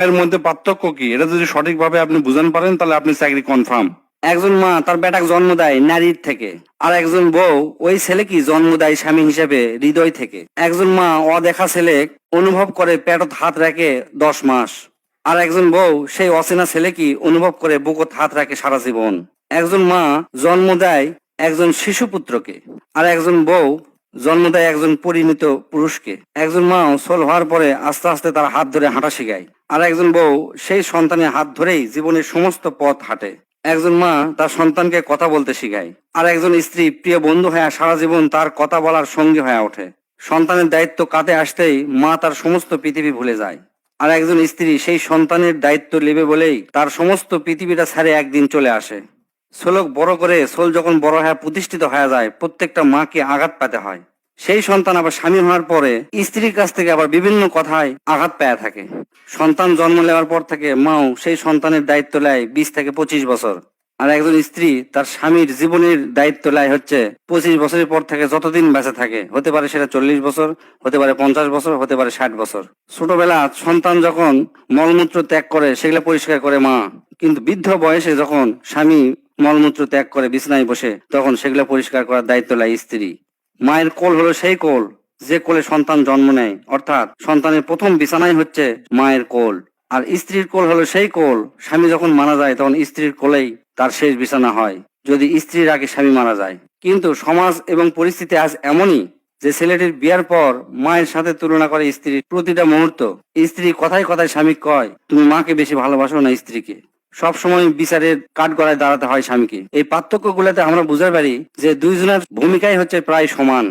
এর মধ্যে পার্থক্য কি? এটা যদি সঠিকভাবে আপনি বুঝান পারেন তাহলে আপনি চাকরি কনফার্ম। একজন মা তার বেটাকে জন্ম দেয় নারীর থেকে, আর একজন বউ ওই ছেলে কি জন্ম দেয় স্বামী হিসেবে হৃদয় থেকে। একজন মা অদেখা ছেলে অনুভব করে পেটত হাত রাখে 10 মাস, আর একজন বউ সেই অচেনা ছেলে কি অনুভব করে বুকত হাত রাখে সারা জীবন। একজন মা জন্ম দেয় একজন শিশু পুত্রকে, আর একজন বউ জন্ম দেয় একজন পরিণত পুরুষকে। একজন মা সোল হওয়ার পরে আস্তে আস্তে তার হাত ধরে হাঁটা শেখায়, আর একজন বউ সেই সন্তানের হাত ধরেই জীবনের সমস্ত পথ হাঁটে। একজন মা তার সন্তানকে কথা বলতে শেখায়, আর একজন স্ত্রী প্রিয় বন্ধু হয়ে সারা জীবন তার কথা বলার সঙ্গী হয়ে ওঠে। সন্তানের দায়িত্ব কাঁধে আসতেই মা তার সমস্ত পৃথিবী ভুলে যায়, আর একজন স্ত্রী সেই সন্তানের দায়িত্ব নেবে বলেই তার সমস্ত পৃথিবীটা ছেড়ে একদিন চলে আসে। ছোলক বড় করে সোল যখন বড় হয়ে প্রতিষ্ঠিত হয়ে যায়, প্রত্যেকটা মাকে আঘাত পেতে হয়। সেই সন্তান আবার স্বামী হওয়ার পরে স্ত্রীর কাছ থেকে আবার বিভিন্ন কথায় আঘাত পেয়ে থাকে। সন্তান জন্ম নেওয়ার পর থেকে মাও সেই সন্তানের দায়িত্ব নেয় 20 থেকে 25 বছর, আর একজন স্ত্রী তার স্বামীর জীবনের দায়িত্ব নেয় হচ্ছে 25 বছরের পর থেকে যতদিন বেঁচে থাকে। হতে পারে সেটা 40 বছর, হতে পারে 50 বছর, হতে পারে 60 বছর। ছোটবেলা সন্তান যখন মলমূত্র ত্যাগ করে সেগুলো পরিষ্কার করে মা, কিন্তু বৃদ্ধ বয়সে যখন স্বামী মলমূত্র ত্যাগ করে বিছানায় বসে, তখন সেগুলো পরিষ্কার করার দায়িত্ব নেয় স্ত্রী। মায়ের কোল হলো সেই কোল যে কোলে সন্তান জন্ম নেয়, অর্থাৎ সন্তানের প্রথম বিছানাই হচ্ছে মায়ের কোল। আর স্ত্রীর কোল হলো সেই কোল, স্বামী যখন মারা যায় তখন স্ত্রীর কোলেই তার শেষ বিছানা হয়, যদি স্ত্রীর আগে স্বামী মারা যায়। কিন্তু সমাজ এবং পরিস্থিতি আজ এমনই যে ছেলেটির বিয়ার পর মায়ের সাথে তুলনা করে স্ত্রীর প্রতিটা মুহূর্ত। স্ত্রী কথায় কথায় স্বামী কয়, তুমি মাকে বেশি ভালোবাসো না স্ত্রীকে। সব সময় বিচারের কাঠগড়ায় দাঁড়াতে হয় স্বামীকে। এই পার্থক্য গুলাতে আমরা বুঝতে পারি যে দুইজনের ভূমিকাই হচ্ছে প্রায় সমান।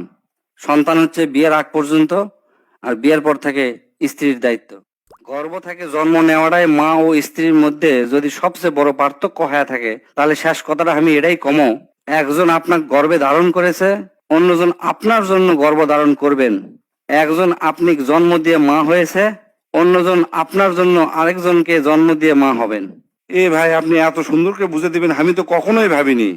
সন্তান হচ্ছে বিয়ের আগ পর্যন্ত, আর বিয়ের পর থেকে স্ত্রীর দায়িত্ব। গর্ভ থেকে জন্ম নেওয়াটাই মা ও স্ত্রীর মধ্যে যদি সবচেয়ে বড় পার্থক্য হয়ে থাকে, তাহলে শেষ কথাটা আমি এটাই কমো, একজন আপনার গর্ভে ধারণ করেছে, অন্যজন আপনার জন্য গর্ভ ধারণ করবেন। একজন আপনি জন্ম দিয়ে মা হয়েছে, অন্যজন আপনার জন্য আরেকজনকে জন্ম দিয়ে মা হবেন। এ ভাই, আপনি এত সুন্দর করে বুঝে দিবেন আমি তো কখনোই ভাবিনি।